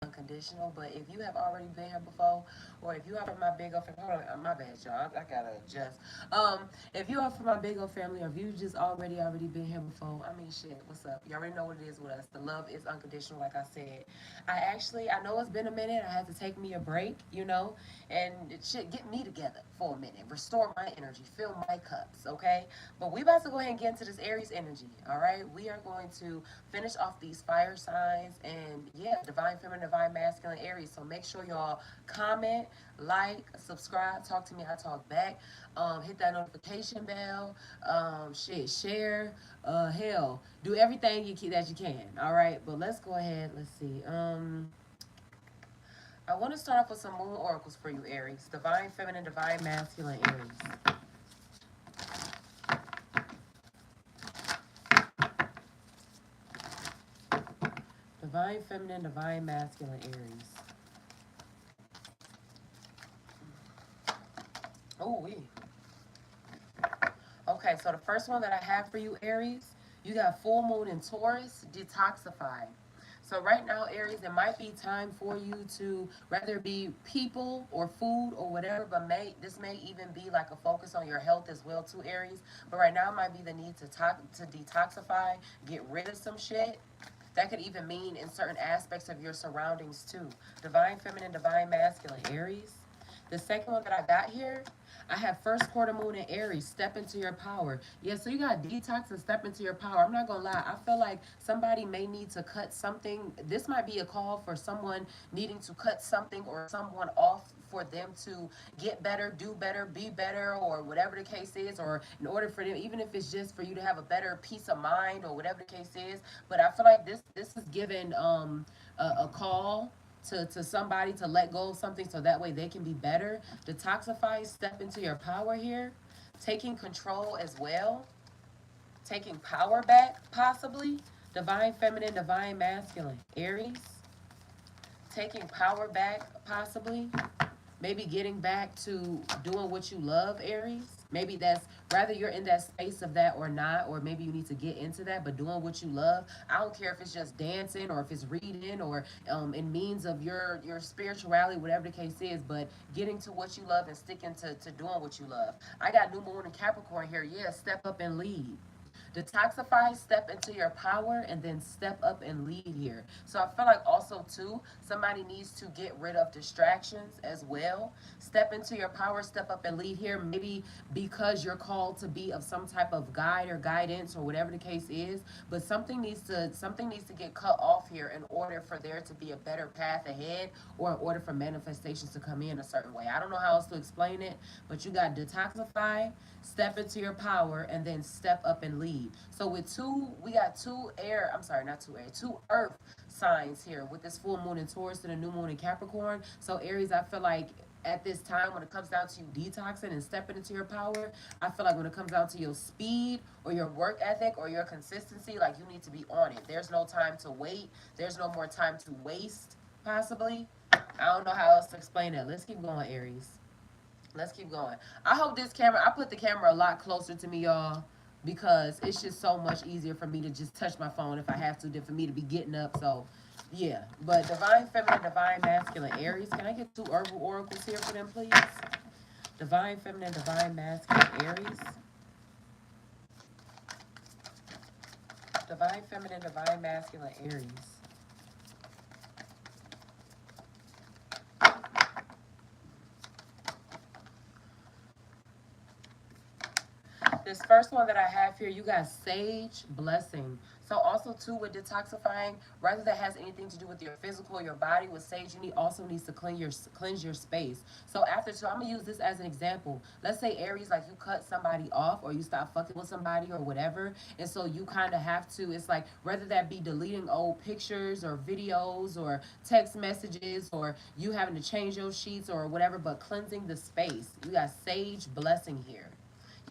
unconditional. But if you have already been here before, or if you are from my big old family, hold on, my bad, y'all. I gotta adjust. If you are from my big old family, or if you just already been here before, I mean, shit, what's up? You already know what it is with us. The love is unconditional, like I said. I know it's been a minute. I had to take me a break, and it should get me together for a minute, restore my energy, fill my cups, okay? But we about to go ahead and get into this Aries energy, all right? We are going to finish off these fire signs and yeah, divine feminine, divine masculine, Aries. So make sure y'all comment, like, subscribe, talk to me, I talk back. Hit that notification bell, share, hell, do everything that you can, all right? But let's go ahead. Let's see. I want to start off with some moon oracles for you, Aries. Divine feminine, divine masculine, Aries. Divine feminine, divine masculine, Aries. Oh, we. Okay, so the first one that I have for you, Aries, you got full moon in Taurus, detoxify. So right now, Aries, it might be time for you to rather be people or food or whatever, but this may even be like a focus on your health as well too, Aries. But right now might be the need to detoxify, get rid of some shit. That could even mean in certain aspects of your surroundings too. Divine feminine, divine masculine, Aries. The second one that I got here, I have first quarter moon in Aries. Step into your power. Yeah, so you got detox and step into your power. I'm not gonna lie. I feel like somebody may need to cut something. This might be a call for someone needing to cut something or someone off for them to get better, do better, be better, or whatever the case is, or in order for them, even if it's just for you to have a better peace of mind or whatever the case is. But I feel like this is given a call to somebody to let go of something so that way they can be better. Detoxify, step into your power here. Taking control as well. Taking power back, possibly. Divine feminine, divine masculine. Aries. Taking power back, possibly. Maybe getting back to doing what you love, Aries. Maybe that's rather you're in that space of that or not, or maybe you need to get into that, but doing what you love. I don't care if it's just dancing or if it's reading or in means of your spirituality, whatever the case is, but getting to what you love and sticking to doing what you love. I got new moon and Capricorn here. Yeah, step up and lead. Detoxify, step into your power, and then step up and lead here. So I feel like also too, somebody needs to get rid of distractions as well. Step into your power, step up and lead here. Maybe because you're called to be of some type of guide or guidance or whatever the case is, but something needs to get cut off here in order for there to be a better path ahead or in order for manifestations to come in a certain way. I don't know how else to explain it, but you got detoxify, step into your power, and then step up and lead. So we got two air, I'm sorry, not two air, two earth signs here with this full moon in Taurus and a new moon in Capricorn. So Aries, I feel like at this time when it comes down to you detoxing and stepping into your power, I feel like when it comes down to your speed or your work ethic or your consistency, like you need to be on it. There's no time to wait. There's no more time to waste, possibly. I don't know how else to explain it. Let's keep going, Aries. Let's keep going. I hope this camera, I put the camera a lot closer to me, y'all, because it's just so much easier for me to just touch my phone if I have to than for me to be getting up. So, yeah. But divine feminine, divine masculine, Aries. Can I get two herbal oracles here for them, please? Divine feminine, divine masculine, Aries. Divine feminine, divine masculine, Aries. This first one that I have here, you got sage blessing. So also too with detoxifying, whether that has anything to do with your physical, your body, with sage, you need also needs to cleanse your space. So I'm gonna use this as an example. Let's say Aries, like you cut somebody off or you stop fucking with somebody or whatever, and so you kind of have to. It's like whether that be deleting old pictures or videos or text messages or you having to change your sheets or whatever, but cleansing the space. You got sage blessing here.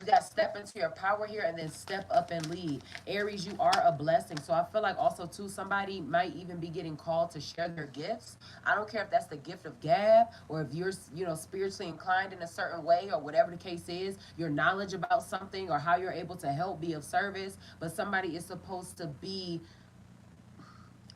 You got to step into your power here and then step up and lead. Aries, you are a blessing. So I feel like also too, somebody might even be getting called to share their gifts. I don't care if that's the gift of gab or if you're, spiritually inclined in a certain way or whatever the case is, your knowledge about something or how you're able to help be of service. But somebody is supposed to be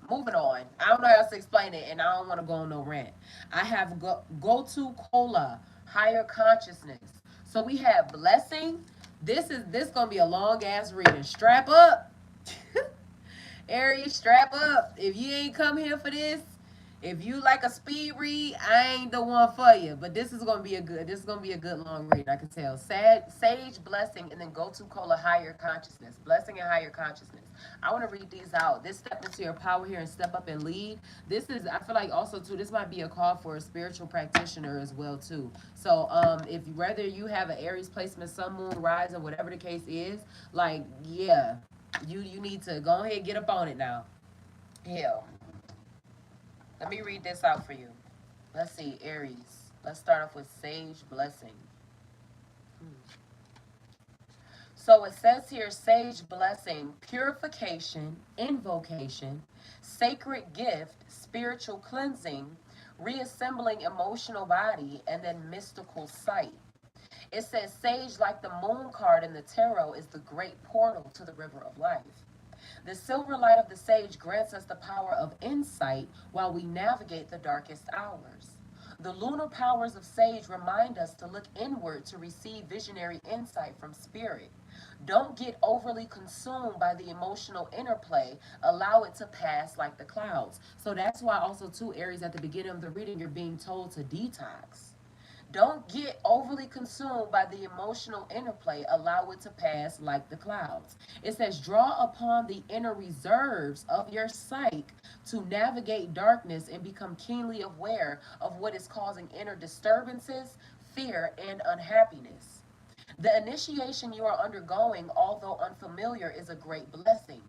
Moving on. I don't know how else to explain it, and I don't want to go on no rant. I have go to cola, higher consciousness. So we have blessing. This gonna be a long ass reading. Strap up. Aries, strap up. If you ain't come here for this, if you like a speed read, I ain't the one for you. But this is gonna be a good long read. I can tell. Sage, blessing, and then go to cola, higher consciousness. Blessing and higher consciousness. I want to read these out. This step into your power here and step up and lead. This is, I feel like also too, this might be a call for a spiritual practitioner as well too. So if whether you have an Aries placement, sun, moon, rise, or whatever the case is, like yeah, you need to go ahead and get up on it now. Hell, let me read this out for you. Let's see, Aries. Let's start off with sage blessing. So it says here sage blessing, purification, invocation, sacred gift, spiritual cleansing, reassembling emotional body, and then mystical sight. It says sage, like the moon card in the tarot, is the great portal to the river of life. The silver light of the sage grants us the power of insight while we navigate the darkest hours. The lunar powers of sage remind us to look inward to receive visionary insight from spirit. Don't get overly consumed by the emotional interplay. Allow it to pass like the clouds. So that's why also two Aries at the beginning of the reading you're being told to detox. Don't get overly consumed by the emotional interplay. Allow it to pass like the clouds. It says, draw upon the inner reserves of your psyche to navigate darkness and become keenly aware of what is causing inner disturbances, fear, and unhappiness. The initiation you are undergoing, although unfamiliar, is a great blessing.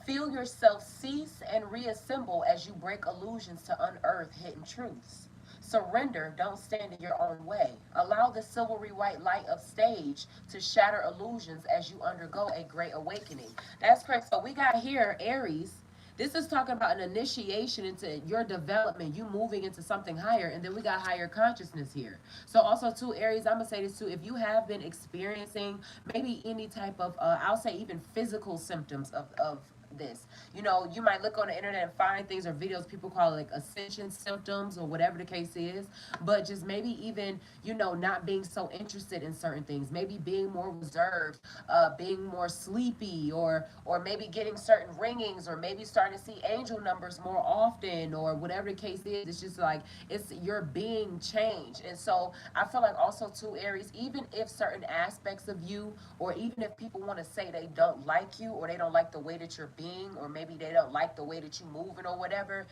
Feel yourself cease and reassemble as you break illusions to unearth hidden truths. Surrender, don't stand in your own way. Allow the silvery white light of stage to shatter illusions as you undergo a great awakening. That's correct. So we got here Aries. This is talking about an initiation into your development, you moving into something higher, and then we got higher consciousness here. So also too, Aries, I'm gonna say this too. If you have been experiencing maybe any type of, I'll say even physical symptoms of this. You know, you might look on the internet and find things or videos people call it like ascension symptoms or whatever the case is, but just maybe even, you know, not being so interested in certain things, maybe being more reserved, being more sleepy, or maybe getting certain ringings, or maybe starting to see angel numbers more often, or whatever the case is. It's just like it's you're being changed. And so I feel like also too, Aries, even if certain aspects of you, or even if people want to say they don't like you, or they don't like the way that you're being, or maybe they don't like the way that you moving or whatever,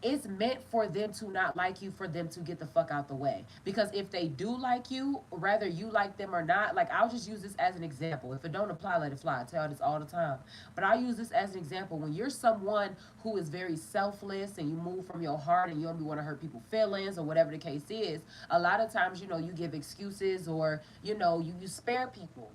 it's meant for them to not like you, for them to get the fuck out the way. Because if they do like you, whether you like them or not, like I'll just use this as an example. If it don't apply, let it fly. I tell this all the time. But I'll use this as an example. When you're someone who is very selfless and you move from your heart and you don't want to hurt people's feelings or whatever the case is, a lot of times, you know, you give excuses, or, you know, you spare people.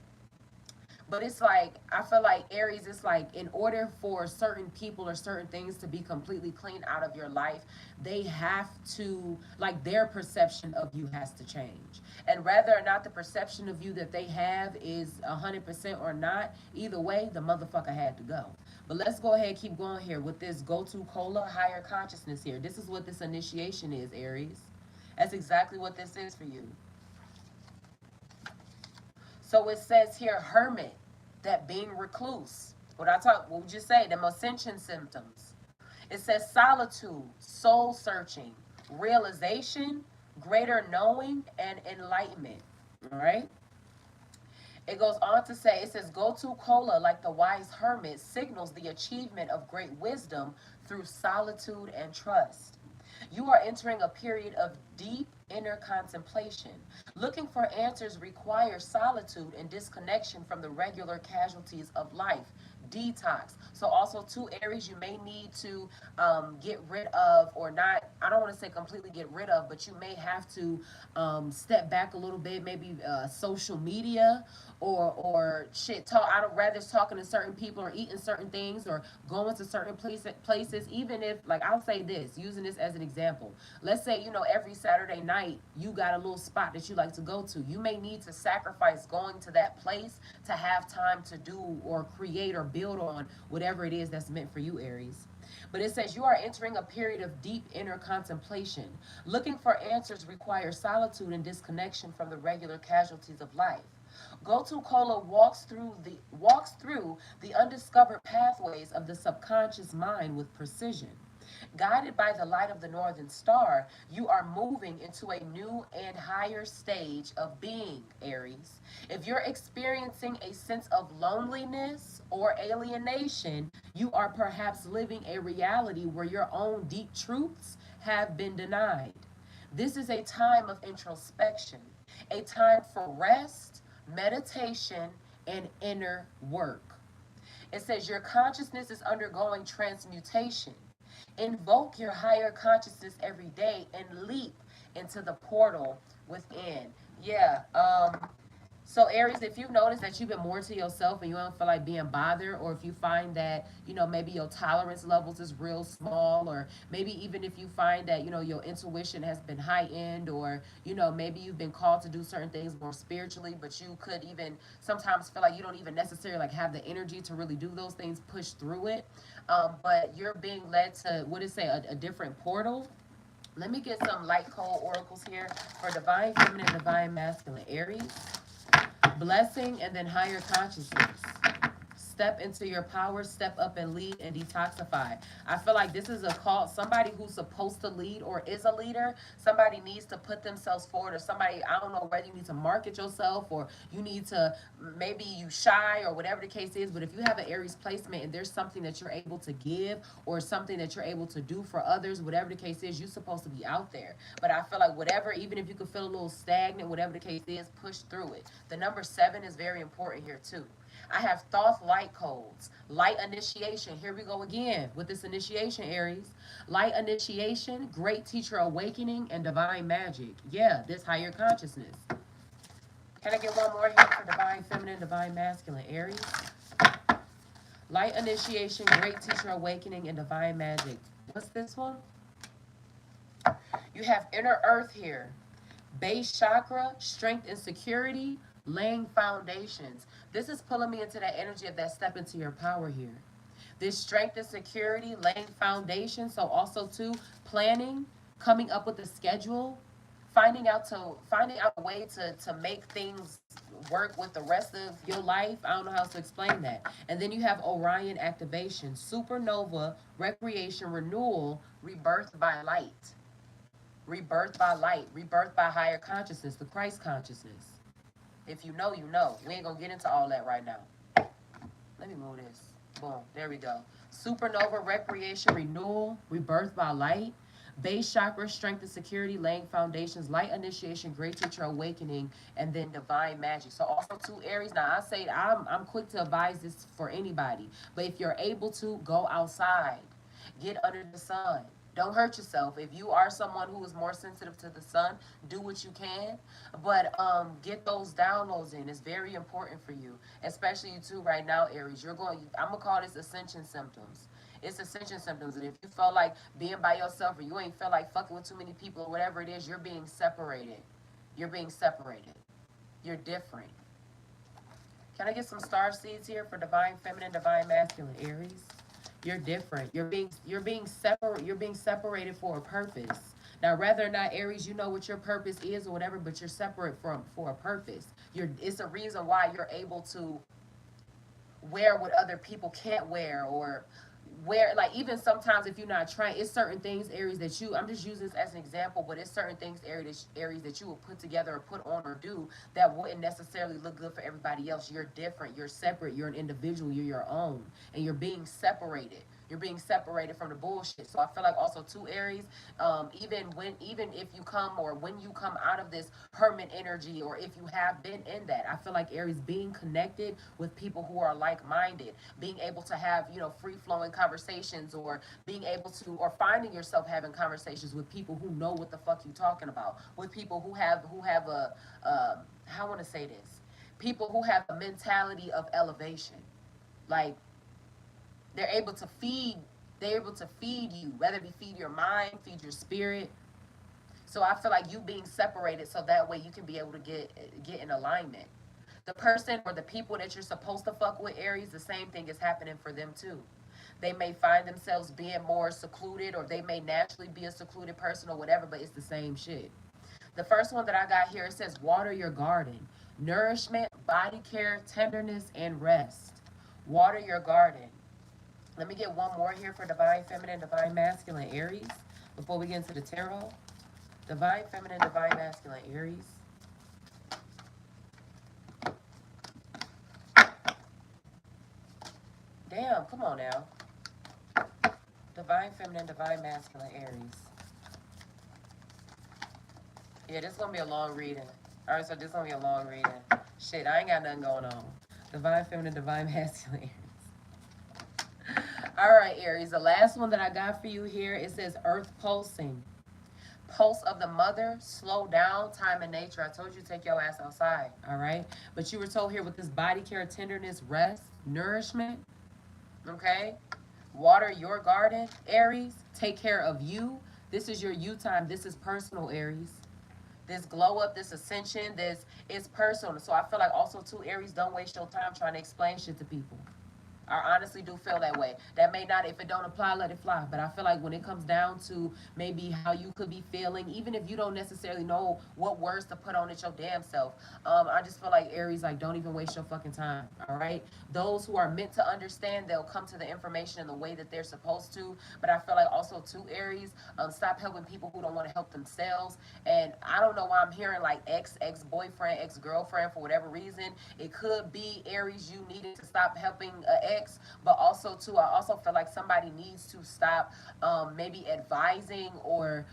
But it's like I feel like Aries, it's like in order for certain people or certain things to be completely clean out of your life, they have to, like, their perception of you has to change. And whether or not the perception of you that they have is 100% or not, either way, the motherfucker had to go. But let's go ahead and keep going here with this go to cola higher consciousness here. This is what this initiation is, Aries. That's exactly what this is for you. So it says here, hermit, that being recluse. What would you say? The ascension symptoms. It says solitude, soul searching, realization, greater knowing, and enlightenment. All right. It goes on to say, it says, go to cola, like the wise hermit, signals the achievement of great wisdom through solitude and trust. You are entering a period of deep inner contemplation. Looking for answers requires solitude and disconnection from the regular casualties of life. Detox. So also two Aries you may need to get rid of, or not, I don't want to say completely get rid of, but you may have to step back a little bit, maybe social media, or shit talk. I don't rather talking to certain people or eating certain things or going to certain places. Even if, like, I'll say this, using this as an example. Let's say, you know, every Saturday night you got a little spot that you like to go to. You may need to sacrifice going to that place to have time to do or create or build on whatever it is that's meant for you, Aries. But it says you are entering a period of deep inner contemplation. Looking for answers requires solitude and disconnection from the regular casualties of life. Gotu Kola walks through the undiscovered pathways of the subconscious mind with precision. Guided by the light of the northern star, you are moving into a new and higher stage of being, Aries. If you're experiencing a sense of loneliness or alienation, you are perhaps living a reality where your own deep truths have been denied. This is a time of introspection, a time for rest, meditation, and inner work. It says your consciousness is undergoing transmutation. Invoke your higher consciousness every day and leap into the portal within. Yeah. So Aries, if you notice that you've been more to yourself and you don't feel like being bothered, or if you find that, maybe your tolerance levels is real small, or maybe even if you find that, your intuition has been heightened, or, maybe you've been called to do certain things more spiritually, but you could even sometimes feel like you don't even necessarily like have the energy to really do those things, push through it. But you're being led to, what is it say, a different portal. Let me get some light cold oracles here for divine feminine, divine masculine. Aries, blessing, and then higher consciousness. Step into your power, step up and lead and detoxify. I feel like this is a call. Somebody who's supposed to lead or is a leader, somebody needs to put themselves forward, or somebody, I don't know whether you need to market yourself or you need to, maybe you shy or whatever the case is. But if you have an Aries placement and there's something that you're able to give or something that you're able to do for others, whatever the case is, you're supposed to be out there. But I feel like whatever, even if you could feel a little stagnant, whatever the case is, push through it. The number 7 is very important here too. I have Thoth light codes. Light initiation. Here we go again with this initiation, Aries. Light initiation, great teacher awakening, and divine magic. Yeah, this higher consciousness. Can I get one more here for divine feminine, divine masculine, Aries? Light initiation, great teacher awakening, and divine magic. What's this one? You have inner earth here. Base chakra, strength and security, laying foundations. This is pulling me into that energy of that step into your power here. This strength and security, laying foundation. So also too, planning, coming up with a schedule, finding out a way to make things work with the rest of your life. I don't know how to explain that. And then you have Orion activation, supernova, recreation, renewal, rebirth by light. Rebirth by light, rebirth by higher consciousness, the Christ consciousness. If you know, you know. We ain't gonna get into all that right now. Let me move this. Boom, there we go. Supernova, recreation, renewal, rebirth by light, base chakra, strength and security, laying foundations, light initiation, great teacher awakening, and then divine magic. So also two Aries. Now I say I'm quick to advise this for anybody, but if you're able to, go outside, get under the sun. Don't hurt yourself. If you are someone who is more sensitive to the sun, do what you can. But get those downloads in. It's very important for you, especially you too right now, Aries. I'm gonna call this ascension symptoms. It's ascension symptoms. And if you felt like being by yourself, or you ain't feel like fucking with too many people, or whatever it is, you're being separated. You're being separated. You're different. Can I get some star seeds here for divine feminine, divine masculine, Aries? You're different. You're being separated for a purpose. Now, whether or not, Aries, you know what your purpose is or whatever, but you're separate from for a purpose. It's a reason why you're able to wear what other people can't wear, or wear, like, even sometimes if you're not trying, it's certain things, Aries, that I'm just using this as an example, but it's certain things, Aries, that you will put together or put on or do that wouldn't necessarily look good for everybody else. You're different, you're separate, you're an individual, you're your own, and you're being separated. You're being separated from the bullshit. So I feel like also two Aries, even if you come, or when you come out of this hermit energy, or if you have been in that, I feel like Aries, being connected with people who are like-minded, being able to have, free-flowing conversations, or being able to, or finding yourself having conversations with people who know what the fuck you talking about, with people who have a how I want to say this, people who have a mentality of elevation, like they're able to feed they're able to feed you, whether it be feed your mind, feed your spirit. So I feel like you being separated, so that way you can be able to get in alignment. The person or the people that you're supposed to fuck with, Aries, the same thing is happening for them too. They may find themselves being more secluded, or they may naturally be a secluded person or whatever, but it's the same shit. The first one that I got here, it says water your garden. Nourishment, body care, tenderness, and rest. Water your garden. Let me get one more here for divine feminine, divine masculine, Aries, before we get into the tarot. Divine feminine, divine masculine, Aries. Damn, come on now. Divine feminine, divine masculine, Aries. Yeah, this is gonna be a long reading. All right, so this is gonna be a long reading. Shit, I ain't got nothing going on. Divine feminine, divine masculine, Aries. All right, Aries. The last one that I got for you here, it says earth pulsing. Pulse of the mother, slow down, time and nature. I told you to take your ass outside, all right? But you were told here with this body care, tenderness, rest, nourishment, okay? Water your garden, Aries. Take care of you. This is your you time. This is personal, Aries. This glow up, this ascension, this is personal. So I feel like also too, Aries, don't waste your time trying to explain shit to people. I honestly do feel that way. That may not, if it don't apply, let it fly. But I feel like when it comes down to maybe how you could be feeling, even if you don't necessarily know what words to put on it your damn self, I just feel like Aries, like, don't even waste your fucking time, all right? Those who are meant to understand, they'll come to the information in the way that they're supposed to. But I feel like also too, Aries, stop helping people who don't want to help themselves. And I don't know why I'm hearing like ex-boyfriend, ex-girlfriend for whatever reason. It could be, Aries, you needed to stop helping an ex, but also too, I also feel like somebody needs to stop maybe advising or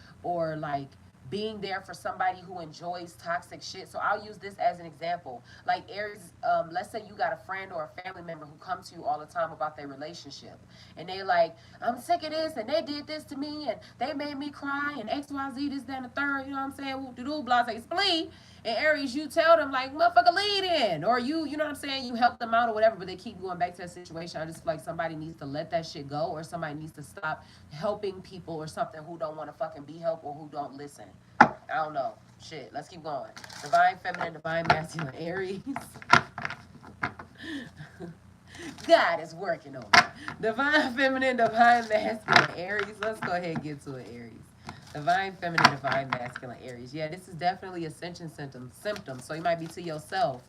like being there for somebody who enjoys toxic shit. So I'll use this as an example. Like Aries, let's say you got a friend or a family member who comes to you all the time about their relationship. And they like, I'm sick of this and they did this to me and they made me cry and XYZ, this, that, and the third, you know what I'm saying? Whoop de doo, blah, say, spleen. And Aries, you tell them like, motherfucker, lead in. Or you know what I'm saying? You help them out or whatever, but they keep going back to that situation. I just feel like somebody needs to let that shit go, or somebody needs to stop helping people or something who don't want to fucking be helped or who don't listen. I don't know. Shit, let's keep going. Divine feminine, divine masculine, Aries. God is working on me. Divine feminine, divine masculine, Aries. Let's go ahead and get to it, Aries. Divine feminine, divine masculine, Aries. Yeah, this is definitely ascension symptoms. So you might be to yourself.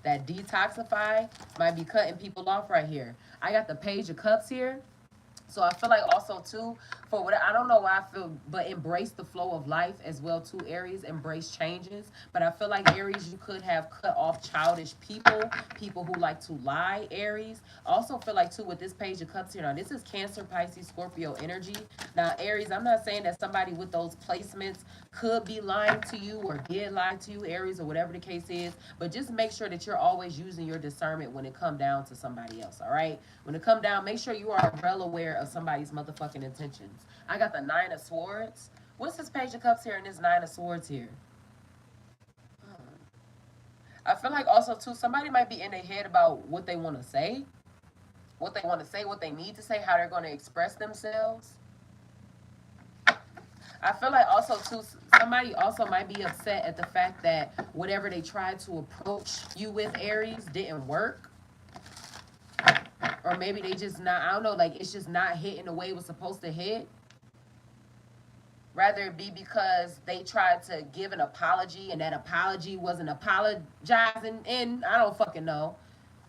That detoxify might be cutting people off right here. I got the Page of Cups here. So I feel like also too, for what I don't know why I feel, but embrace the flow of life as well too, Aries. Embrace changes. But I feel like Aries, you could have cut off childish people, people who like to lie, Aries. Also feel like too with this Page of Cups here. Now this is Cancer, Pisces, Scorpio energy. Now Aries, I'm not saying that somebody with those placements could be lying to you or did lie to you, Aries, or whatever the case is. But just make sure that you're always using your discernment when it come down to somebody else, all right? When it come down, make sure you are well aware of somebody's motherfucking intentions. I got the Nine of Swords. What's this Page of Cups here and this Nine of Swords here? I feel like also too, somebody might be in their head about what they want to say, what they want to say, what they need to say, how they're going to express themselves. I feel like also too, somebody also might be upset at the fact that whatever they tried to approach you with, Aries, didn't work. Or maybe they just not, I don't know, like it's just not hitting the way it was supposed to hit. Rather it be because they tried to give an apology and that apology wasn't apologizing in, I don't fucking know.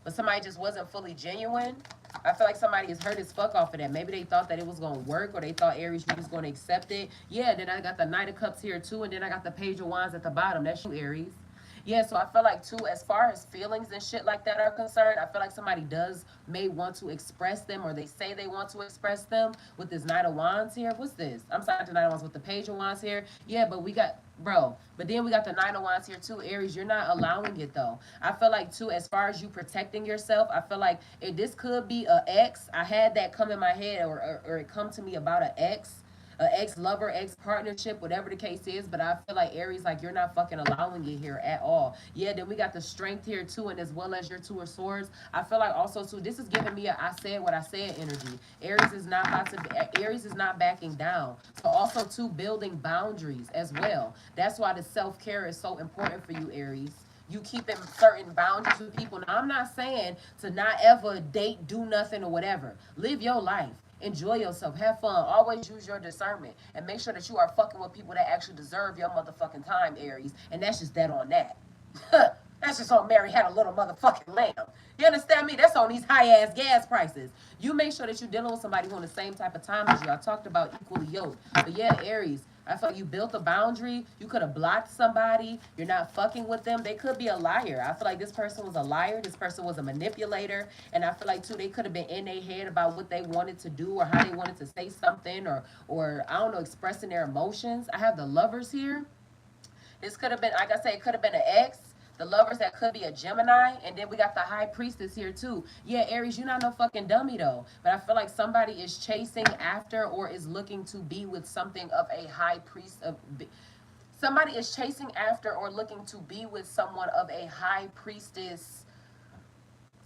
But somebody just wasn't fully genuine. I feel like somebody is hurt as fuck off of that. Maybe they thought that it was going to work, or they thought Aries was going to accept it. Yeah, then I got the Knight of Cups here too, and then I got the Page of Wands at the bottom. That's you, Aries. Yeah, so I feel like too, as far as feelings and shit like that are concerned, I feel like somebody may want to express them, or they say they want to express them with this Knight of Wands here. What's this? I'm sorry, the Knight of Wands with the Page of Wands here. Yeah, but we got, bro, but then we got the Knight of Wands here too, Aries. You're not allowing it though. I feel like too, as far as you protecting yourself, I feel like this could be an ex. I had that come in my head, or it come to me about an ex-lover, ex-partnership, whatever the case is. But I feel like Aries, like you're not fucking allowing it here at all. Yeah, then we got the Strength here too, and as well as your Two of Swords. I feel like also too, this is giving me a I said what I said energy. Aries is not about to, Aries is not backing down. So also too, building boundaries as well. That's why the self-care is so important for you, Aries. You keeping certain boundaries with people. Now, I'm not saying to not ever date, do nothing, or whatever. Live your life. Enjoy yourself. Have fun. Always use your discernment. And make sure that you are fucking with people that actually deserve your motherfucking time, Aries. And that's just that on that. That's just on Mary had a little motherfucking lamb. You understand me? That's on these high ass gas prices. You make sure that you're dealing with somebody who on the same type of time as you. I talked about equally yoked. But yeah, Aries, I feel like you built a boundary. You could have blocked somebody. You're not fucking with them. They could be a liar. I feel like this person was a liar. This person was a manipulator. And I feel like too, they could have been in their head about what they wanted to do or how they wanted to say something or I don't know, expressing their emotions. I have the lovers here. This could have been, like I say, it could have been an ex. The lovers that could be a Gemini, and then we got the high priestess here too. Yeah, Aries, you're not no fucking dummy though. But I feel like somebody is chasing after or is looking to be with something of a high priest of. Somebody is chasing after or looking to be with someone of a high priestess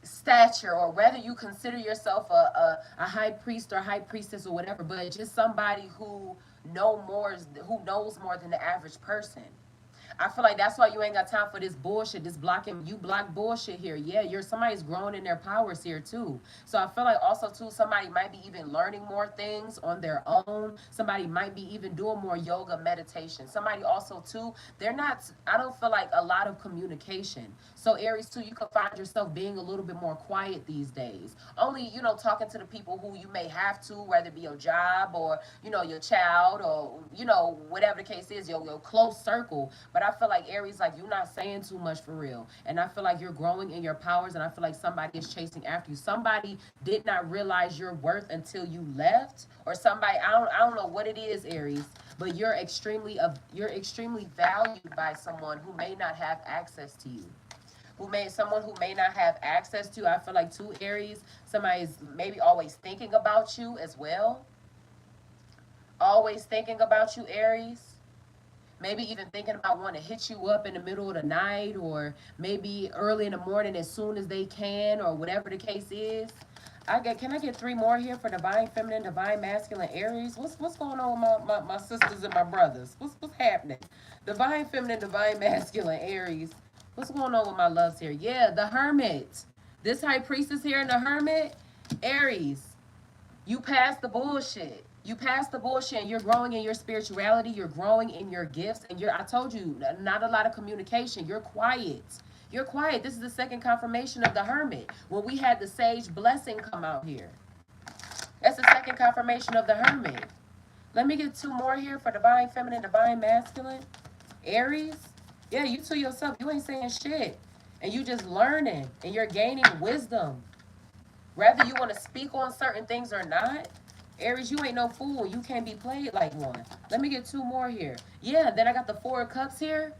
stature, or whether you consider yourself a high priest or high priestess or whatever, but just somebody who knows more than the average person. I feel like that's why you ain't got time for this bullshit, this blocking, you block bullshit here. Yeah, somebody's growing in their powers here too. So I feel like also too, somebody might be even learning more things on their own. Somebody might be even doing more yoga, meditation. Somebody also too, I don't feel like a lot of communication. So Aries too, you could find yourself being a little bit more quiet these days. Only, talking to the people who you may have to, whether it be your job or, your child or, whatever the case is, your close circle. But I feel like Aries, like you're not saying too much for real. And I feel like you're growing in your powers, and I feel like somebody is chasing after you. Somebody did not realize your worth until you left. Or somebody, I don't know what it is, Aries, but you're extremely valued by someone who may not have access to you. Someone who may not have access to. I feel like two Aries, somebody's maybe always thinking about you as well. Always thinking about you, Aries. Maybe even thinking about wanting to hit you up in the middle of the night, or maybe early in the morning as soon as they can, or whatever the case is. Can I get three more here for divine feminine, divine masculine, Aries? What's going on with my sisters and my brothers? What's happening? Divine feminine, divine masculine, Aries. What's going on with my loves here? Yeah, the hermit. This high priestess here in the hermit, Aries. You passed the bullshit. You passed the bullshit, and you're growing in your spirituality. You're growing in your gifts, and I told you, not a lot of communication. You're quiet. You're quiet. This is the second confirmation of the hermit. When we had the sage blessing come out here. That's the second confirmation of the hermit. Let me get two more here for divine feminine, divine masculine. Aries. Yeah, you to yourself, you ain't saying shit. And you just learning, and you're gaining wisdom. Whether you want to speak on certain things or not, Aries, you ain't no fool. You can't be played like one. Let me get two more here. Yeah, then I got the Four of Cups here.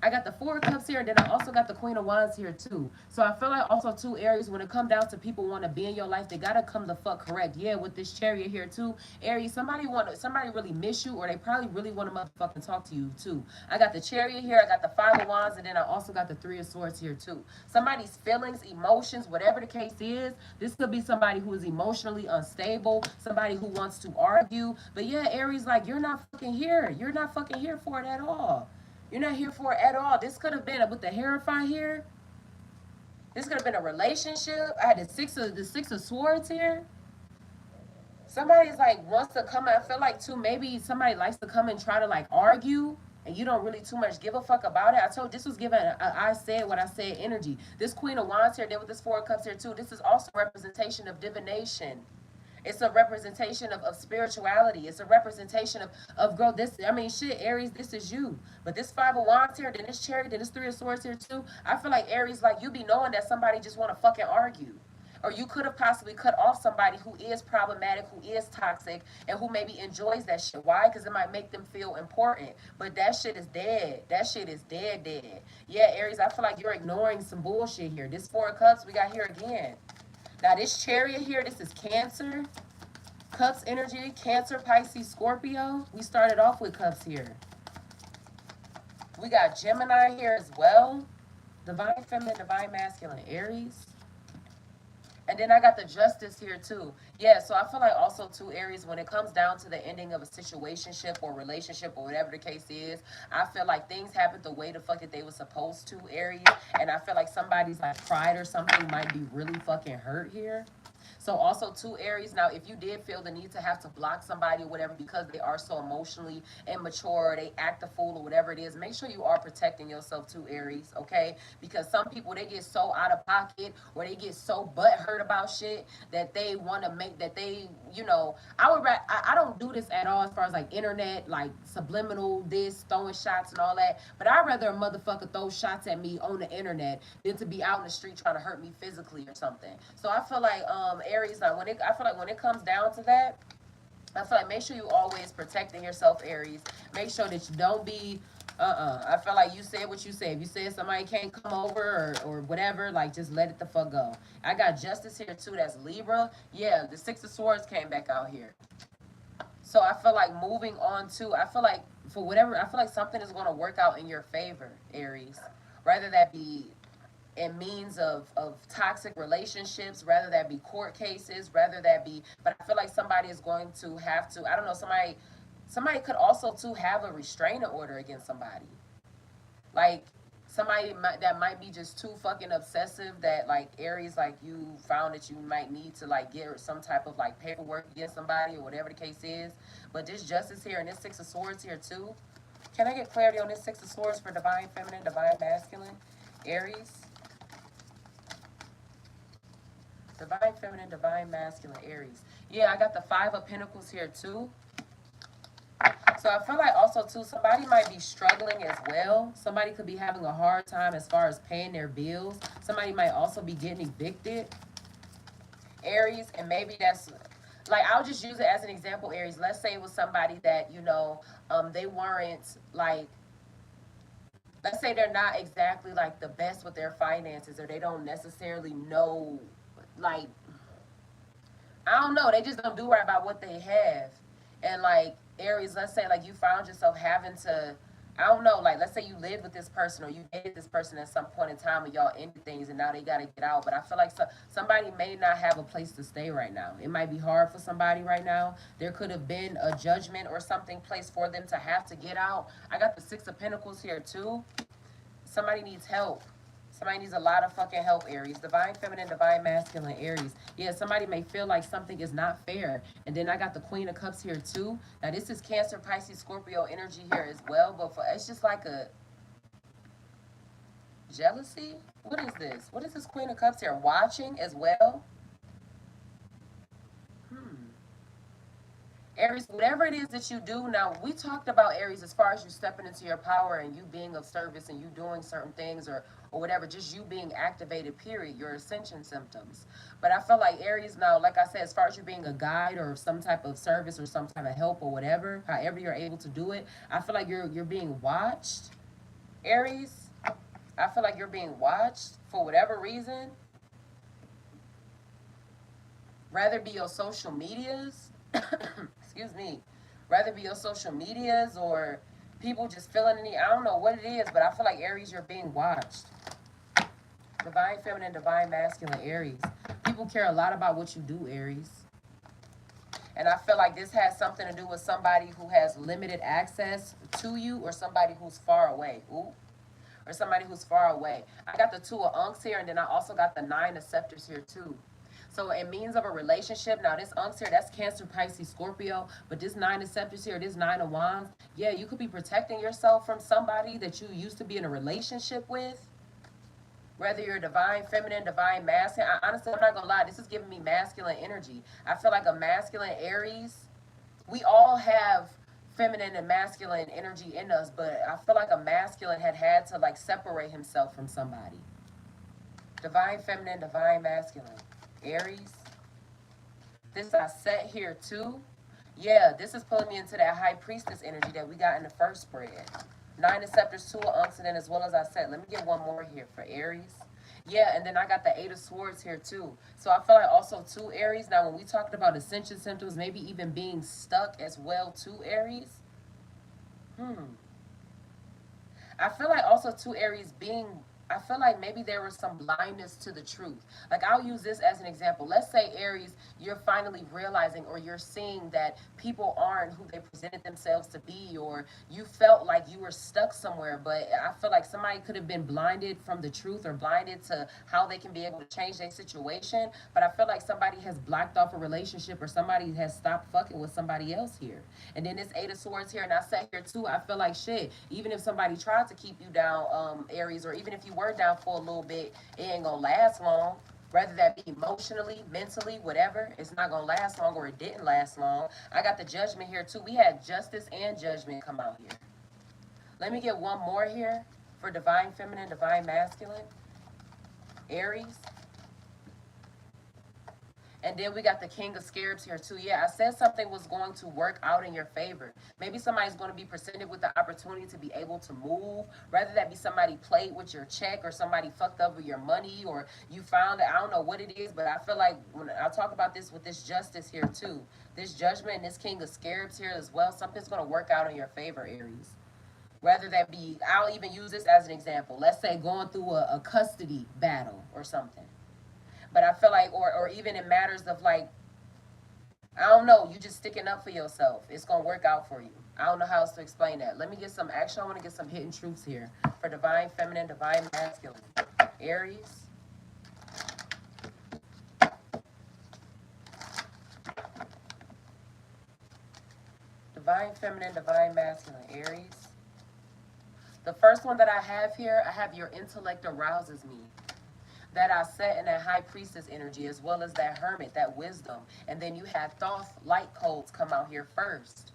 I got the Four of Cups here, and then I also got the Queen of Wands here too. So I feel like also two Aries, when it come down to people want to be in your life, they gotta come the fuck correct. Yeah, with this Chariot here too, Aries, somebody really miss you, or they probably really want to motherfucking talk to you too. I got the Chariot here, I got the Five of Wands, and then I also got the Three of Swords here too. Somebody's feelings, emotions, whatever the case is, this could be somebody who is emotionally unstable, somebody who wants to argue. But yeah, Aries, like you're not fucking here. You're not fucking here for it at all. You're not here for it at all. This could have been with the Hierophant here. This could have been a relationship. I had the six of swords here. Somebody's like wants to come. I feel like too. Maybe somebody likes to come and try to like argue, and you don't really too much give a fuck about it. I told you, this was given. I said what I said. Energy. This Queen of Wands here. Then with this Four of Cups here too. This is also a representation of divination. It's a representation of spirituality. It's a representation of growth. Shit, Aries, this is you. But this Five of Wands here, then this Chariot, then this Three of Swords here too. I feel like Aries, like you be knowing that somebody just want to fucking argue. Or you could have possibly cut off somebody who is problematic, who is toxic, and who maybe enjoys that shit. Why? Because it might make them feel important. But that shit is dead. That shit is dead, dead. Yeah, Aries, I feel like you're ignoring some bullshit here. This Four of Cups we got here again. Now, this Chariot here, this is Cancer. Cups energy, Cancer, Pisces, Scorpio. We started off with Cups here. We got Gemini here as well. Divine Feminine, Divine Masculine, Aries. And then I got the justice here too. Yeah, so I feel like also two Aries, when it comes down to the ending of a situationship or relationship or whatever the case is, I feel like things happened the way the fuck that they were supposed to, Aries. And I feel like somebody's like pride or something might be really fucking hurt here. So also two Aries. Now, if you did feel the need to have to block somebody or whatever because they are so emotionally immature, or they act a fool or whatever it is, make sure you are protecting yourself too, Aries. Okay? Because some people, they get so out of pocket or they get so butthurt about shit that they want to make that they, I don't do this at all as far as like internet, like subliminal this, throwing shots and all that. But I'd rather a motherfucker throw shots at me on the internet than to be out in the street trying to hurt me physically or something. So I feel like Aries, like I feel like when it comes down to that, I feel like make sure you always protecting yourself, Aries. Make sure that you don't be I feel like you said what you said. If you said somebody can't come over or whatever, like just let it the fuck go. I got justice here too. That's Libra. Yeah, the Six of Swords came back out here. So I feel like moving on to, I feel like for whatever, I feel like something is going to work out in your favor, Aries. Rather that be in means of toxic relationships, rather that be court cases, rather that be, but I feel like somebody is going to have to, I don't know, somebody could also too have a restraining order against somebody. Like that might be just too fucking obsessive, that like Aries, like you found that you might need to like get some type of like paperwork against somebody or whatever the case is. But this justice here and this Six of Swords here too. Can I get clarity on this Six of Swords for divine feminine, divine masculine, Aries? Divine feminine, divine masculine, Aries. Yeah, I got the Five of Pentacles here too. So I feel like also too, somebody might be struggling as well. Somebody could be having a hard time as far as paying their bills. Somebody might also be getting evicted, Aries, and maybe that's like, I'll just use it as an example, Aries. Let's say it was somebody that, they weren't like, let's say they're not exactly like the best with their finances, or they don't necessarily know, like, I don't know, they just don't do right by what they have. And like Aries, let's say like you found yourself having to, I don't know, like let's say you lived with this person or you dated this person at some point in time and y'all ended things and now they got to get out. But I feel like somebody may not have a place to stay right now. It might be hard for somebody right now. There could have been a judgment or something placed for them to have to get out. I got the Six of Pentacles here too. Somebody needs help. Somebody needs a lot of fucking help, Aries. Divine feminine, divine masculine, Aries. Yeah, somebody may feel like something is not fair. And then I got the Queen of Cups here too. Now this is Cancer, Pisces, Scorpio energy here as well. But it's just like a jealousy. What is this? What is this Queen of Cups here? Watching as well. Hmm. Aries, whatever it is that you do, now we talked about Aries as far as you stepping into your power and you being of service and you doing certain things or whatever, just you being activated, period, your ascension symptoms. But I feel like Aries now, like I said, as far as you being a guide or some type of service or some type of help or whatever, however you're able to do it, I feel like you're being watched, Aries. I feel like you're being watched for whatever reason. Rather be your social medias. Excuse me, rather be your social medias or people just feeling any, I don't know what it is, but I feel like Aries, you're being watched. Divine feminine, divine masculine, Aries. People care a lot about what you do, Aries. And I feel like this has something to do with somebody who has limited access to you or somebody who's far away. Ooh. Or somebody who's far away. I got the Two of Unks here, and then I also got the Nine of Scepters here too. So in means of a relationship, now this Unks here, that's Cancer, Pisces, Scorpio, but this Nine of Scepters here, this Nine of Wands, yeah, you could be protecting yourself from somebody that you used to be in a relationship with. Whether you're divine feminine, divine masculine, honestly, I'm not gonna lie, this is giving me masculine energy. I feel like a masculine Aries, we all have feminine and masculine energy in us, but I feel like a masculine had to like separate himself from somebody. Divine feminine, divine masculine, Aries. This I set here too. Yeah, this is pulling me into that high priestess energy that we got in the first spread. Nine of Scepters, Two of Unks, and then as well as I said, let me get one more here for Aries. Yeah, and then I got the Eight of Swords here too. So I feel like also two Aries. Now when we talked about ascension symptoms, maybe even being stuck as well too, Aries. I feel like also two Aries being, I feel like maybe there was some blindness to the truth. Like, I'll use this as an example. Let's say, Aries, you're finally realizing or you're seeing that people aren't who they presented themselves to be, or you felt like you were stuck somewhere. But I feel like somebody could have been blinded from the truth or blinded to how they can be able to change their situation. But I feel like somebody has blocked off a relationship or somebody has stopped fucking with somebody else here. And then this Eight of Swords here, and I sat here too. I feel like shit. Even if somebody tried to keep you down, Aries, or even if you were down for a little bit, it ain't gonna last long. Whether that be emotionally, mentally, whatever, it's not gonna last long, or it didn't last long. I got the Judgment here too. We had Justice and Judgment come out here. Let me get one more here for Divine Feminine, Divine Masculine, Aries. And then we got the King of Scarabs here too. Yeah, I said something was going to work out in your favor. Maybe somebody's going to be presented with the opportunity to be able to move. Rather that be somebody played with your check, or somebody fucked up with your money, or you found that, I don't know what it is, but I feel like when I talk about this with this Justice here too, this Judgment and this King of Scarabs here as well, something's going to work out in your favor, Aries. Whether that be, I'll even use this as an example. Let's say going through a custody battle or something. But I feel like, or even in matters of like, I don't know, you just sticking up for yourself. It's gonna work out for you. I don't know how else to explain that. Let me get some action. I want to get some hidden truths here for Divine Feminine, Divine Masculine, Aries. Divine Feminine, Divine Masculine, Aries. The first one that I have here, I have your intellect arouses me. That I set in that high priestess energy, as well as that hermit, that wisdom. And then you have Thoth light codes come out here first.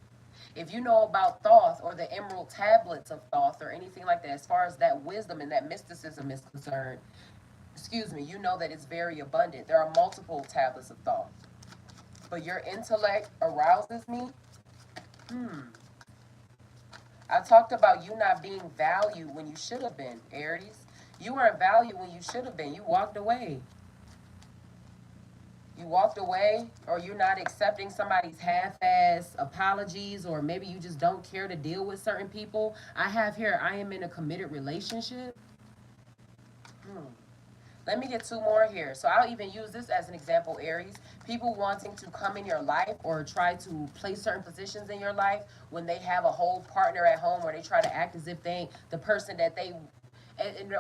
If you know about Thoth or the emerald tablets of Thoth or anything like that, as far as that wisdom and that mysticism is concerned, excuse me, you know that it's very abundant. There are multiple tablets of Thoth. But your intellect arouses me. Hmm. I talked about you not being valued when you should have been, Aries. You weren't valued when you should have been. You walked away. You walked away, or you're not accepting somebody's half-ass apologies, or maybe you just don't care to deal with certain people. I have here, I am in a committed relationship. Hmm. Let me get two more here. So I'll even use this as an example, Aries. People wanting to come in your life or try to place certain positions in your life when they have a whole partner at home, or they try to act as if they ain't the person that they,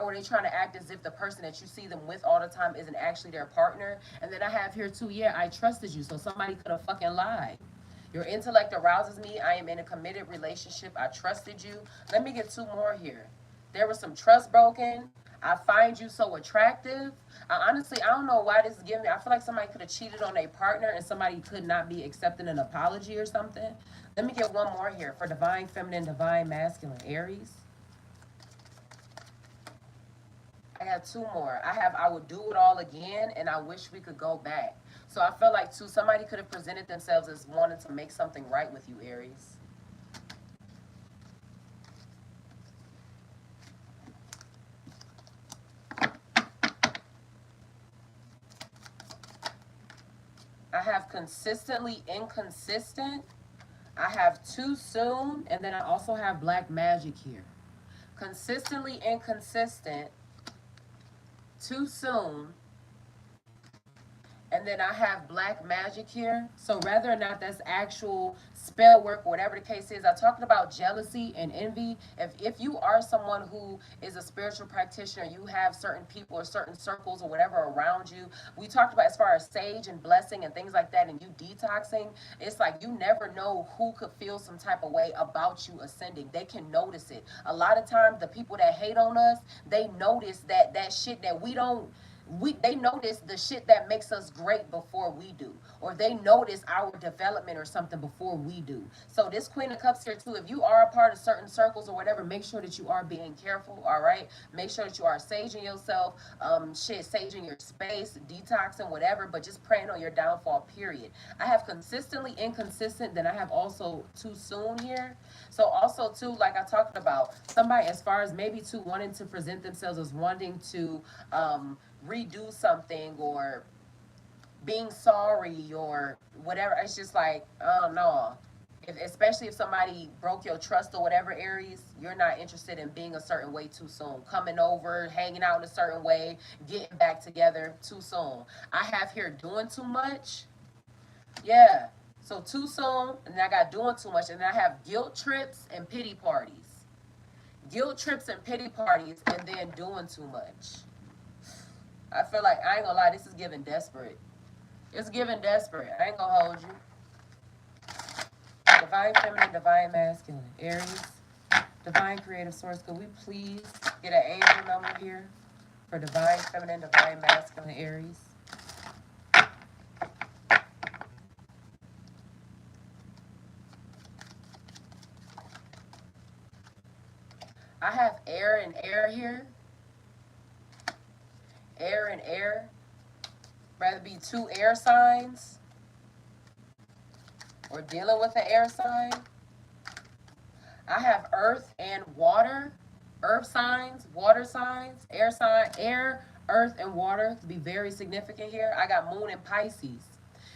or they trying to act as if the person that you see them with all the time isn't actually their partner. And then I have here too, yeah, I trusted you, so somebody could have fucking lied. Your intellect arouses me. I am in a committed relationship. I trusted you. Let me get two more here. There was some trust broken. I find you so attractive. Honestly, I don't know why this is giving me. I feel like somebody could have cheated on a partner and somebody could not be accepting an apology or something. Let me get one more here for Divine Feminine, Divine Masculine, Aries. I got two more. I have I would do it all again, and I wish we could go back. So I feel like too, somebody could have presented themselves as wanting to make something right with you, Aries. I have consistently inconsistent. I have too soon, and then I also have black magic here. Consistently inconsistent, too soon, and then I have black magic here. So whether or not that's actual spell work, whatever the case is, I talked about jealousy and envy. If you are someone who is a spiritual practitioner, you have certain people or certain circles or whatever around you. We talked about as far as sage and blessing and things like that, and you detoxing. It's like you never know who could feel some type of way about you ascending. They can notice it. A lot of times, the people that hate on us, they notice that shit that we don't, they notice the shit that makes us great before we do, or they notice our development or something before we do. So this Queen of Cups here too, if you are a part of certain circles or whatever, make sure that you are being careful. All right, make sure that you are saging yourself, saging your space, detoxing, whatever, but just praying on your downfall, period. I have consistently inconsistent, then I have also too soon here. So also too, like I talked about, somebody as far as maybe too wanting to present themselves as wanting to redo something, or being sorry, or whatever. It's just like, oh no, Especially if somebody broke your trust or whatever, Aries, you're not interested in being a certain way too soon. Coming over, hanging out in a certain way, getting back together too soon. I have here doing too much. Yeah. So too soon, and I got doing too much, and then I have guilt trips and pity parties. Guilt trips and pity parties, and then doing too much. I feel like I ain't gonna lie, this is giving desperate. It's giving desperate. I ain't gonna hold you. Divine feminine, divine masculine. Aries, divine creative source. Could we please get an angel number here for divine feminine, divine masculine, Aries? I have air and air here. Air and air. Rather be two air signs or dealing with an air sign. I have earth and water. Earth signs, water signs, air sign, air, earth, and water to be very significant here. I got moon and Pisces.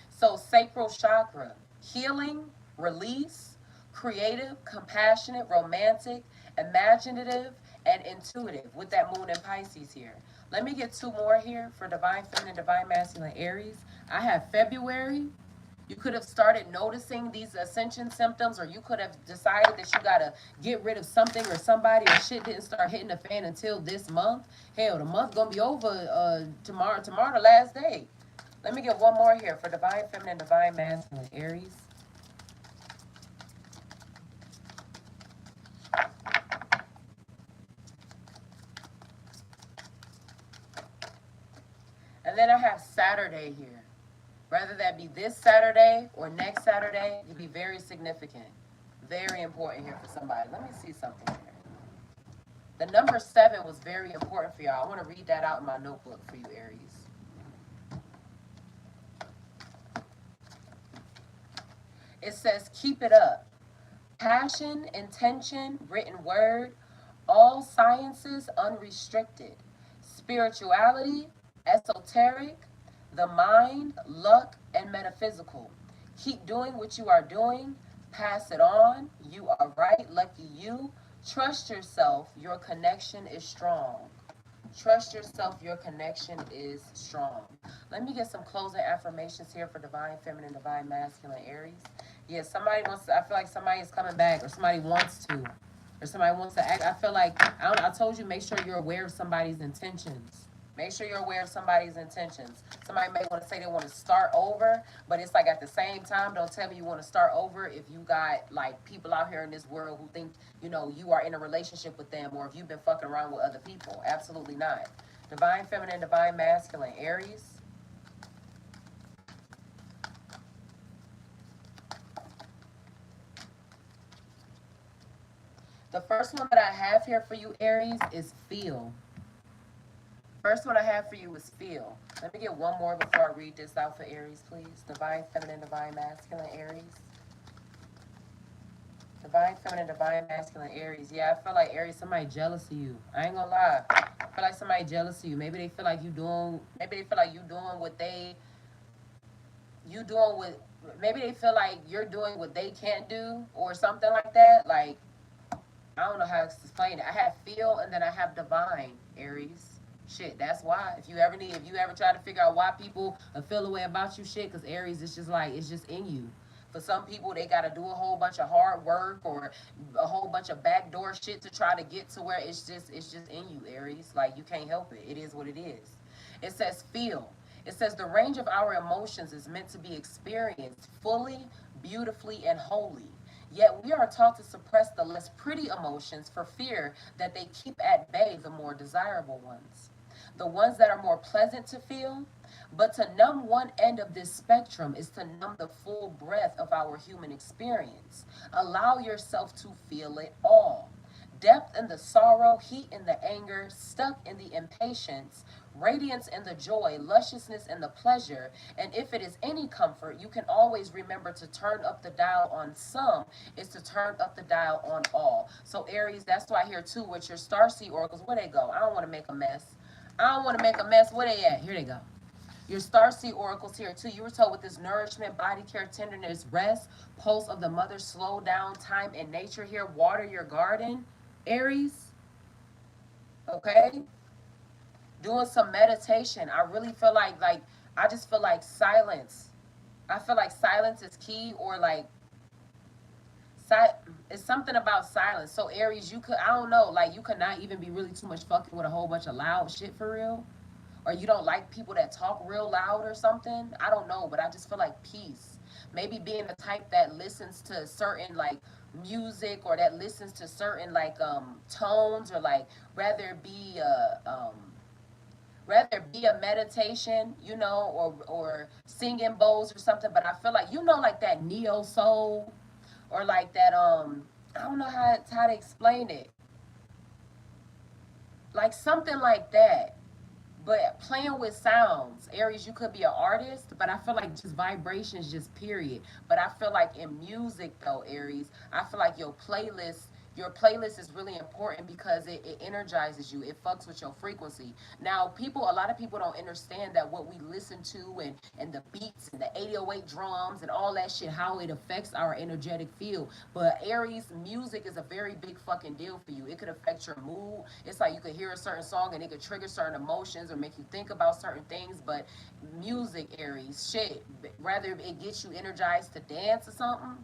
So sacral chakra, healing, release, creative, compassionate, romantic, imaginative, and intuitive with that moon and Pisces here. Let me get two more here for divine feminine, divine masculine, Aries. I have February. You could have started noticing these ascension symptoms, or you could have decided that you gotta get rid of something or somebody, or shit didn't start hitting the fan until this month. Hell, the month gonna be over tomorrow. Tomorrow, the last day. Let me get one more here for divine feminine, divine masculine, Aries. And then I have Saturday here. Whether that be this Saturday or next Saturday, it'd be very significant. Very important here for somebody. Let me see something here. The number 7 was very important for y'all. I want to read that out in my notebook for you, Aries. It says, keep it up. Passion, intention, written word, all sciences unrestricted. Spirituality, esoteric, the mind, luck, and metaphysical. Keep doing what you are doing. Pass it on. You are right. Lucky you. Trust yourself. Your connection is strong. Trust yourself. Your connection is strong. Let me get some closing affirmations here for divine feminine, divine masculine, Aries. Yeah, somebody wants to, I feel like somebody is coming back, or somebody wants to, or somebody wants to act. I feel like, I told you, make sure you're aware of somebody's intentions. Make sure you're aware of somebody's intentions. Somebody may want to say they want to start over, but it's like at the same time, don't tell me you want to start over if you got like people out here in this world who think, you are in a relationship with them, or if you've been fucking around with other people. Absolutely not. Divine feminine, divine masculine, Aries. The first one that I have here for you, Aries, is feel. First one I have for you is feel. Let me get one more before I read this out for Aries, please. Divine feminine, divine masculine, Aries. Divine feminine, divine masculine, Aries. Yeah, I feel like Aries, somebody jealous of you. I ain't gonna lie. I feel like somebody jealous of you. Maybe they feel like you doing what you doing what maybe they feel like you're doing what they can't do or something like that. Like, I don't know how to explain it. I have feel and then I have divine, Aries. Shit, that's why. If you ever try to figure out why people feel the way about you, shit, because Aries, it's just like, it's just in you. For some people, they got to do a whole bunch of hard work or a whole bunch of backdoor shit to try to get to where it's just in you, Aries. Like, you can't help it. It is what it is. It says feel. It says the range of our emotions is meant to be experienced fully, beautifully, and wholly. Yet we are taught to suppress the less pretty emotions for fear that they keep at bay the more desirable ones, the ones that are more pleasant to feel. But to numb one end of this spectrum is to numb the full breadth of our human experience. Allow yourself to feel it all. Depth in the sorrow, heat in the anger, stuck in the impatience, radiance in the joy, lusciousness in the pleasure. And if it is any comfort, you can always remember to turn up the dial on some is to turn up the dial on all. So Aries, that's why here too with your starseed oracles, where they go? I don't want to make a mess. I don't want to make a mess. Where they at? Here they go. Your starseed oracles here too. You were told with this nourishment, body care, tenderness, rest, pulse of the mother, slow down, time in nature here, water your garden, Aries. Okay, doing some meditation. I really feel like I just feel like silence. I feel like silence is key, or like it's something about silence. So Aries, you could, I don't know, like you could not even be really too much fucking with a whole bunch of loud shit for real, or you don't like people that talk real loud or something. I don't know, but I just feel like peace. Maybe being the type that listens to certain like music, or that listens to certain like tones, or like rather be rather be a meditation, you know, or singing bowls or something. But I feel like, you know, like that neo soul, or like that I don't know how to explain it, like something like that. But playing with sounds, Aries, you could be an artist, but I feel like just vibrations, just period. But I feel like in music though, Aries, I feel like your playlist is really important because it energizes you. It fucks with your frequency. Now, a lot of people don't understand that what we listen to, and the beats and the 808 drums and all that shit, how it affects our energetic field. But Aries, music is a very big fucking deal for you. It could affect your mood. It's like you could hear a certain song and it could trigger certain emotions or make you think about certain things. But music, Aries, shit, rather it gets you energized to dance or something.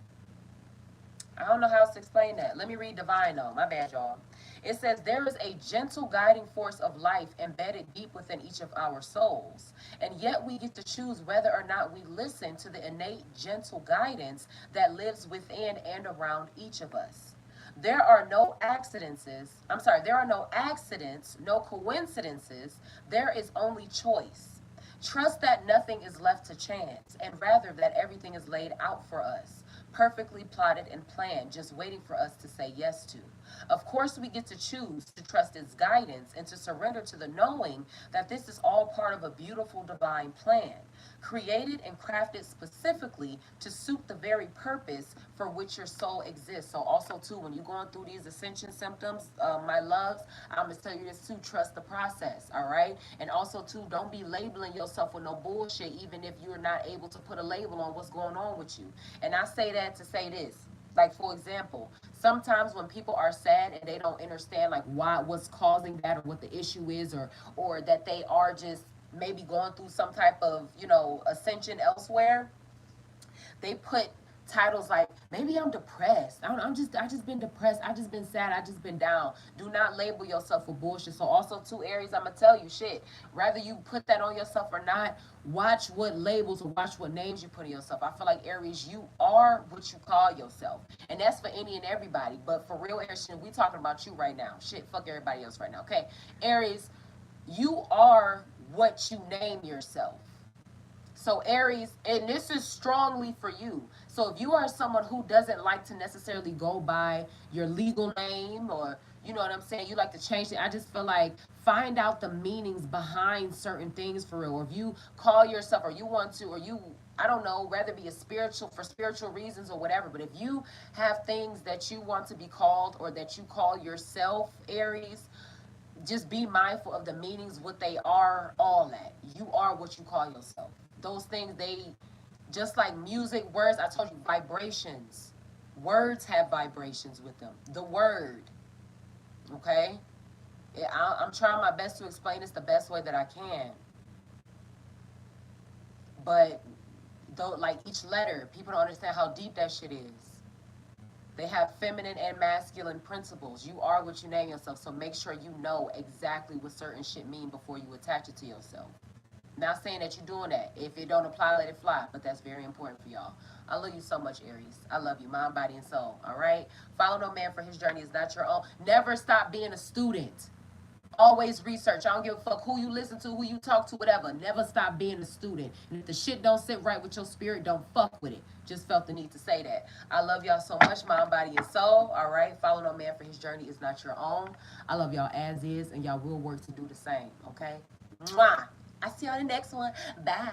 I don't know how else to explain that. Let me read Divine though. My bad, y'all. It says, there is a gentle guiding force of life embedded deep within each of our souls. And yet we get to choose whether or not we listen to the innate gentle guidance that lives within and around each of us. There are no accidents, no coincidences. There is only choice. Trust that nothing is left to chance, and rather that everything is laid out for us, perfectly plotted and planned, just waiting for us to say yes to. Of course, we get to choose to trust its guidance and to surrender to the knowing that this is all part of a beautiful divine plan, created and crafted specifically to suit the very purpose for which your soul exists. So also too, when you're going through these ascension symptoms, my loves, I'm gonna tell you this too: trust the process. All right. And also too, don't be labeling yourself with no bullshit, even if you're not able to put a label on what's going on with you. And I say that to say this: like, for example, sometimes when people are sad and they don't understand like what's causing that, or what the issue is, or that they are just maybe going through some type of, ascension elsewhere, they put titles like, maybe I'm depressed. I just been depressed. I just been sad. I just been down. Do not label yourself with bullshit. So also too, Aries, I'm gonna tell you shit. Rather you put that on yourself or not, watch what labels or watch what names you put on yourself. I feel like, Aries, you are what you call yourself. And that's for any and everybody. But for real, Aries, we talking about you right now. Shit, fuck everybody else right now. Okay. Aries, you are what you name yourself. So Aries, and this is strongly for you. So if you are someone who doesn't like to necessarily go by your legal name, or you know what I'm saying, you like to change it, I just feel like find out the meanings behind certain things for real. Or if you call yourself, or you want to, or you, I don't know, rather be a spiritual for spiritual reasons or whatever. But if you have things that you want to be called, or that you call yourself, Aries, just be mindful of the meanings, what they are, all that. You are what you call yourself. Those things, they just like music, words, I told you, vibrations. Words have vibrations with them. The word, okay? I'm trying my best to explain this the best way that I can. But though, like each letter, people don't understand how deep that shit is. They have feminine and masculine principles. You are what you name yourself, so make sure you know exactly what certain shit mean before you attach it to yourself. Not saying that you're doing that. If it don't apply, let it fly. But that's very important for y'all. I love you so much, Aries. I love you, mind, body, and soul. All right? Follow no man, for his journey is not your own. Never stop being a student. Always research. I don't give a fuck who you listen to, who you talk to, whatever. Never stop being a student. And if the shit don't sit right with your spirit, don't fuck with it. Just felt the need to say that. I love y'all so much, mind, body, and soul. All right? Follow no man, for his journey is not your own. I love y'all as is, and y'all will work to do the same. Okay? Mwah. I see you on the next one. Bye.